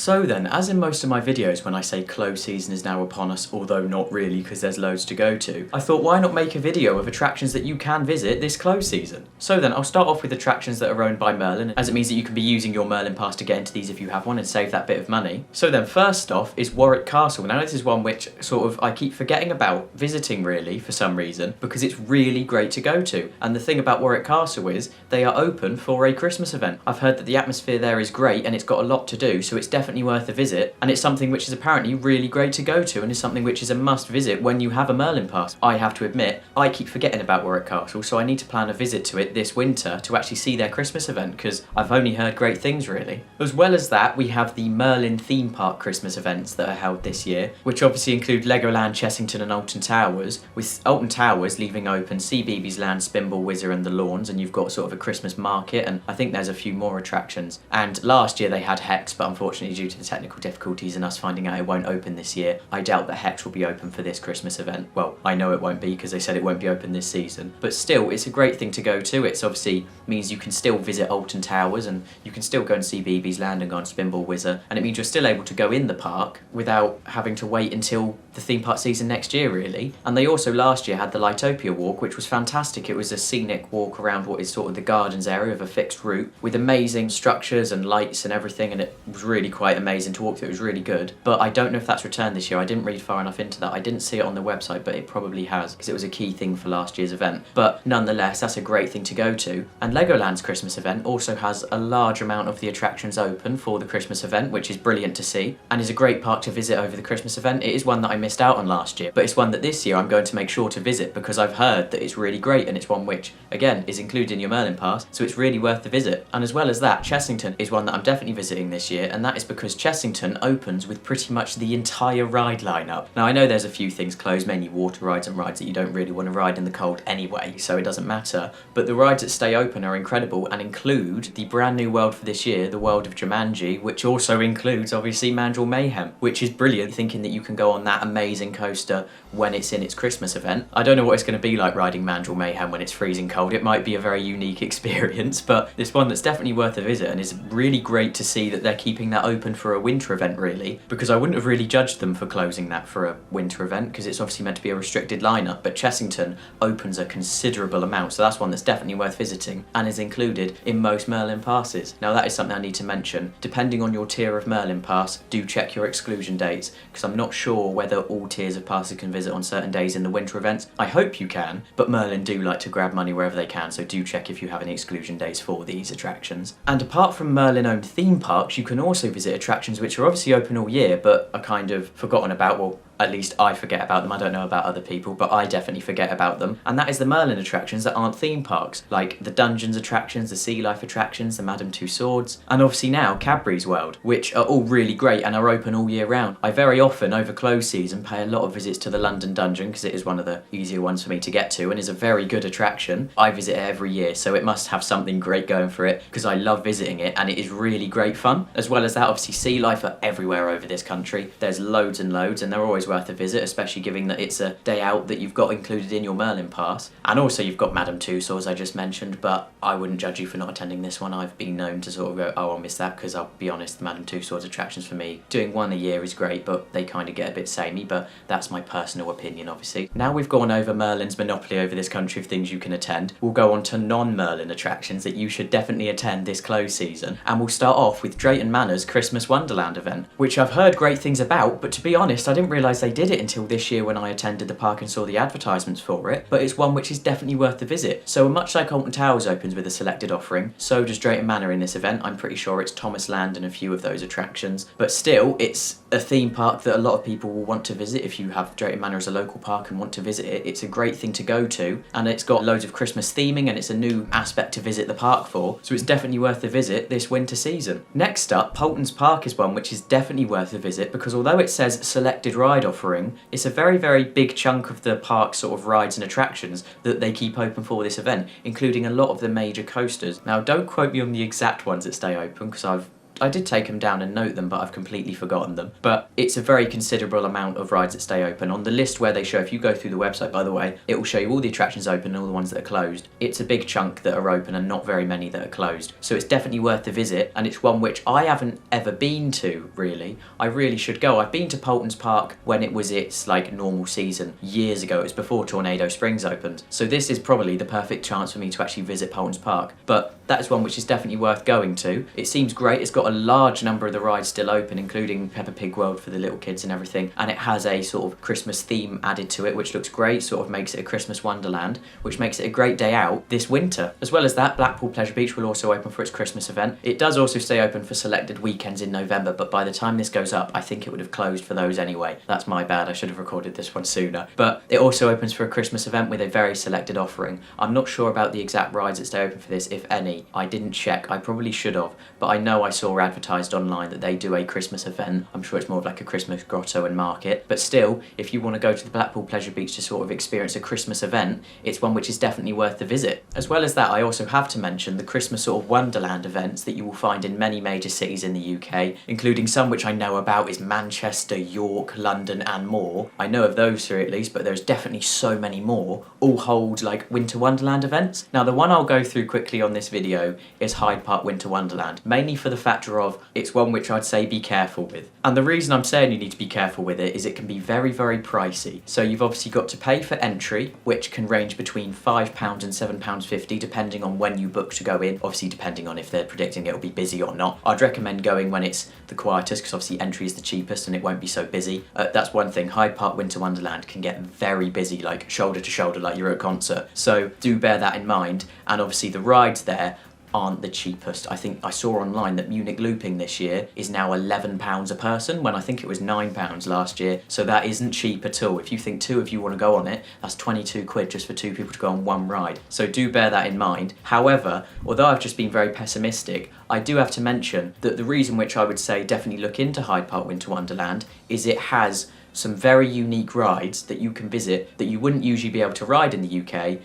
So then, as in most of my videos when I say close season is now upon us, although not really because there's loads to go to, I thought why not make a video of attractions that you can visit this close season. So then, I'll start off with attractions that are owned by Merlin, as it means that you can be using your Merlin pass to get into these if you have one and save that bit of money. So then, first off is Warwick Castle. Now this is one which sort of I keep forgetting about visiting really for some reason, because it's really great to go to. And the thing about Warwick Castle is they are open for a Christmas event. I've heard that the atmosphere there is great and it's got a lot to do, so it's definitely worth a visit, and it's something which is apparently really great to go to and is something which is a must visit when you have a Merlin pass. I have to admit, I keep forgetting about Warwick Castle, so I need to plan a visit to it this winter to actually see their Christmas event, because I've only heard great things really. As well as that, we have the Merlin theme park Christmas events that are held this year, which obviously include Legoland, Chessington and Alton Towers, with Alton Towers leaving open CBeebies Land, Spinball, Whizzer and the Lawns, and you've got sort of a Christmas market, and I think there's a few more attractions. And last year they had Hex, but unfortunately due to the technical difficulties and us finding out it won't open this year, I doubt that Hex will be open for this Christmas event. Well, I know it won't be because they said it won't be open this season, but still it's a great thing to go to. It's obviously means you can still visit Alton Towers and you can still go and see CBeebies Land and go on Spinball, Whizzer, and it means you're still able to go in the park without having to wait until the theme park season next year really. And they also last year had the Lightopia walk, which was fantastic. It was a scenic walk around what is sort of the gardens area of a fixed route with amazing structures and lights and everything, and it was really quite amazing to walk through. It was really good, but I don't know if that's returned this year. I didn't read far enough into that. I didn't see it on the website, but it probably has because it was a key thing for last year's event. But nonetheless, that's a great thing to go to. And Legoland's Christmas event also has a large amount of the attractions open for the Christmas event, which is brilliant to see and is a great park to visit over the Christmas event. It is one that I missed out on last year, but it's one that this year I'm going to make sure to visit because I've heard that it's really great, and it's one which again is included in your Merlin pass, so it's really worth the visit. And as well as that, Chessington is one that I'm definitely visiting this year, and that is because Chessington opens with pretty much the entire ride lineup. Now I know there's a few things closed, mainly water rides and rides that you don't really want to ride in the cold anyway, so it doesn't matter, but the rides that stay open are incredible and include the brand new world for this year, the world of Jumanji, which also includes obviously Mandrill Mayhem, which is brilliant, thinking that you can go on that amazing coaster when it's in its Christmas event. I don't know what it's going to be like riding Mandrill Mayhem when it's freezing cold. It might be a very unique experience, but it's one that's definitely worth a visit, and it's really great to see that they're keeping that open for a winter event really, because I wouldn't have really judged them for closing that for a winter event because it's obviously meant to be a restricted lineup, but Chessington opens a considerable amount, so that's one that's definitely worth visiting and is included in most Merlin passes. Now that is something I need to mention. Depending on your tier of Merlin pass, do check your exclusion dates, because I'm not sure whether all tiers of passes can visit on certain days in the winter events. I hope you can, but Merlin do like to grab money wherever they can, so do check if you have any exclusion days for these attractions. And apart from Merlin owned theme parks, you can also visit attractions which are obviously open all year but are kind of forgotten about. Well, at least I forget about them. I don't know about other people, but I definitely forget about them. And that is the Merlin attractions that aren't theme parks, like the Dungeons attractions, the Sea Life attractions, the Madame Tussauds, and obviously now Cadbury World, which are all really great and are open all year round. I very often, over close season, pay a lot of visits to the London Dungeon because it is one of the easier ones for me to get to and is a very good attraction. I visit it every year, so it must have something great going for it because I love visiting it and it is really great fun. As well as that, obviously Sea Life are everywhere over this country. There's loads and loads, and they're always worth a visit, especially given that it's a day out that you've got included in your Merlin pass. And also you've got Madame Tussauds I just mentioned, but I wouldn't judge you for not attending this one. I've been known to sort of go, oh, I'll miss that, because I'll be honest, the Madame Tussauds attractions for me, doing one a year is great, but they kind of get a bit samey, but that's my personal opinion obviously. Now we've gone over Merlin's monopoly over this country of things you can attend, we'll go on to non-Merlin attractions that you should definitely attend this close season, and we'll start off with Drayton Manor's Christmas Wonderland event, which I've heard great things about, but to be honest I didn't realise they did it until this year when I attended the park and saw the advertisements for it, but it's one which is definitely worth the visit. So much like Alton Towers opens with a selected offering, so does Drayton Manor in this event. I'm pretty sure it's Thomas Land and a few of those attractions, but still it's a theme park that a lot of people will want to visit. If you have Drayton Manor as a local park and want to visit it, it's a great thing to go to, and it's got loads of Christmas theming and it's a new aspect to visit the park for, so it's definitely worth the visit this winter season. Next up, Polton Park is one which is definitely worth a visit because although it says selected ride offering, it's a very big chunk of the park's sort of rides and attractions that they keep open for this event, including a lot of the major coasters. Now don't quote me on the exact ones that stay open because I've I did take them down and note them, but I've completely forgotten them. But it's a very considerable amount of rides that stay open. On the list where they show, if you go through the website, by the way, it will show you all the attractions open and all the ones that are closed. It's a big chunk that are open and not very many that are closed. So it's definitely worth the visit, and it's one which I haven't ever been to, really. I really should go. I've been to Polton Park when it was its like normal season years ago. It was before Tornado Springs opened. So this is probably the perfect chance for me to actually visit Polton Park. But that is one which is definitely worth going to. It seems great. It's got a large number of the rides still open, including Peppa Pig World for the little kids and everything. And it has a sort of Christmas theme added to it, which looks great, sort of makes it a Christmas wonderland, which makes it a great day out this winter. As well as that, Blackpool Pleasure Beach will also open for its Christmas event. It does also stay open for selected weekends in November, but by the time this goes up, I think it would have closed for those anyway. That's my bad. I should have recorded this one sooner. But it also opens for a Christmas event with a very selected offering. I'm not sure about the exact rides that stay open for this, if any. I didn't check. I probably should have, but I know I saw advertised online that they do a Christmas event. I'm sure it's more of like a Christmas grotto and market, but still, if you want to go to the Blackpool Pleasure Beach to sort of experience a Christmas event, it's one which is definitely worth the visit. As well as that, I also have to mention the Christmas sort of Wonderland events that you will find in many major cities in the UK, including some which I know about is Manchester, York, London and more. I know of those three at least, but there's definitely so many more, all hold like Winter Wonderland events. Now the one I'll go through quickly on this video is Hyde Park Winter Wonderland, mainly for the factor of it's one which I'd say be careful with. And the reason I'm saying you need to be careful with it is it can be very, very pricey. So you've obviously got to pay for entry, which can range between £5 and £7.50 depending on when you book to go in, obviously depending on if they're predicting it'll be busy or not. I'd recommend going when it's the quietest because obviously entry is the cheapest and it won't be so busy. That's one thing. Hyde Park Winter Wonderland can get very busy, like shoulder to shoulder, like you're at a concert. So do bear that in mind. And obviously the rides there aren't the cheapest. I think I saw online that Munich looping this year is now £11 a person when I think it was £9 last year, so that isn't cheap at all. If you think two of you want to go on it, that's 22 quid just for two people to go on one ride, so do bear that in mind. However, although I've just been very pessimistic, I do have to mention that the reason which I would say definitely look into Hyde Park Winter Wonderland is it has some very unique rides that you can visit that you wouldn't usually be able to ride in the UK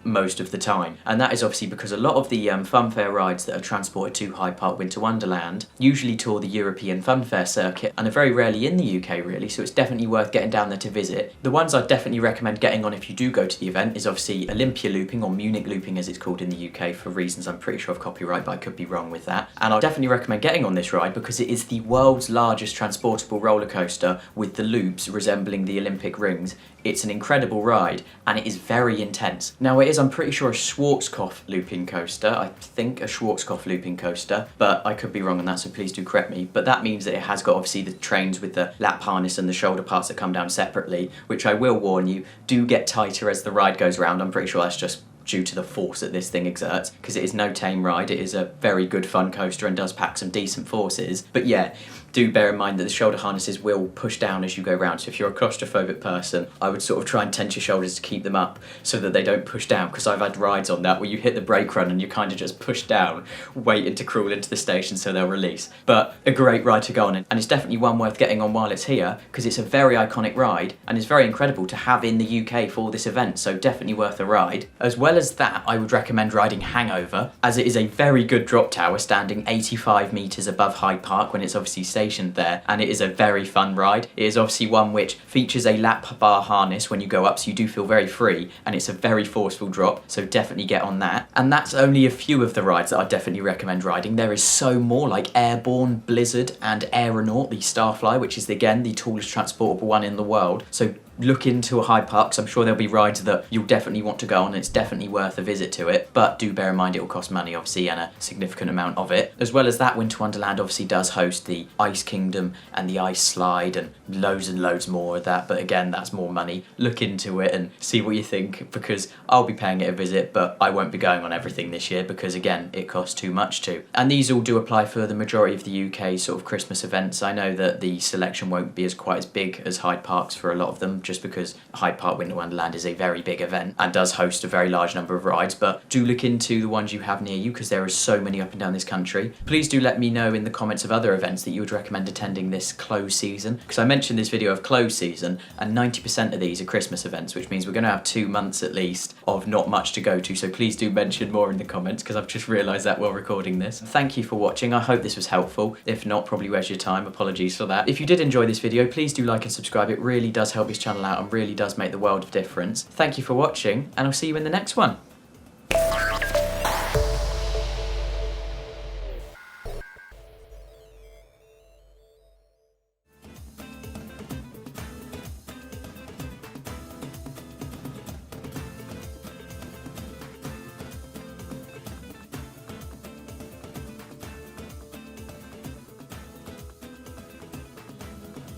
most of the time, and that is obviously because a lot of the funfair rides that are transported to Hyde Park Winter Wonderland usually tour the European funfair circuit and are very rarely in the UK really, so it's definitely worth getting down there to visit. The ones I'd definitely recommend getting on if you do go to the event is obviously Olympia looping, or Munich looping as it's called in the UK for reasons I'm pretty sure of copyright, but I could be wrong with that. And I'd definitely recommend getting on this ride because it is the world's largest transportable roller coaster with the loops resembling the Olympic rings. It's an incredible ride and it is very intense. Now it is, I'm pretty sure, a Schwarzkopf looping coaster. I think a Schwarzkopf looping coaster, but I could be wrong on that, so please do correct me. But that means that it has got obviously the trains with the lap harness and the shoulder parts that come down separately, which I will warn you, do get tighter as the ride goes round. I'm pretty sure that's just due to the force that this thing exerts, because it is no tame ride. It is a very good fun coaster and does pack some decent forces. But yeah, do bear in mind that the shoulder harnesses will push down as you go round. So if you're a claustrophobic person, I would sort of try and tense your shoulders to keep them up so that they don't push down, because I've had rides on that where you hit the brake run and you kind of just push down, waiting to crawl into the station so they'll release. But a great ride to go on, and it's definitely one worth getting on while it's here, because it's a very iconic ride and it's very incredible to have in the UK for this event, so definitely worth a ride. As well as that, I would recommend riding Hangover, as it is a very good drop tower standing 85 metres above Hyde Park when it's obviously stationed there, and it is a very fun ride. It is obviously one which features a lap bar harness when you go up, so you do feel very free, and it's a very forceful drop, so definitely get on that. And that's only a few of the rides that I definitely recommend riding. There is so more, like Airborne, Blizzard and Aeronaut, the Starfly, which is again the tallest transportable one in the world, so look into a Hyde Park, 'cause I'm sure there'll be rides that you'll definitely want to go on, and it's definitely worth a visit to it, but do bear in mind it will cost money obviously, and a significant amount of it. As well as that, Winter Wonderland obviously does host the Ice Kingdom and the Ice Slide and loads more of that, but again that's more money. Look into it and see what you think, because I'll be paying it a visit, but I won't be going on everything this year because again it costs too much to. And these all do apply for the majority of the UK sort of Christmas events. I know that the selection won't be quite as big as Hyde Park's for a lot of them, just because Hyde Park Winter Wonderland is a very big event and does host a very large number of rides, but do look into the ones you have near you because there are so many up and down this country. Please do let me know in the comments of other events that you would recommend attending this close season, because I mentioned this video of close season and 90% of these are Christmas events, which means we're going to have 2 months at least of not much to go to, so please do mention more in the comments because I've just realised that while recording this. Thank you for watching, I hope this was helpful. If not, probably waste your time, apologies for that. If you did enjoy this video, please do like and subscribe, it really does help this channel out and really does make the world of difference. Thank you for watching, and I'll see you in the next one.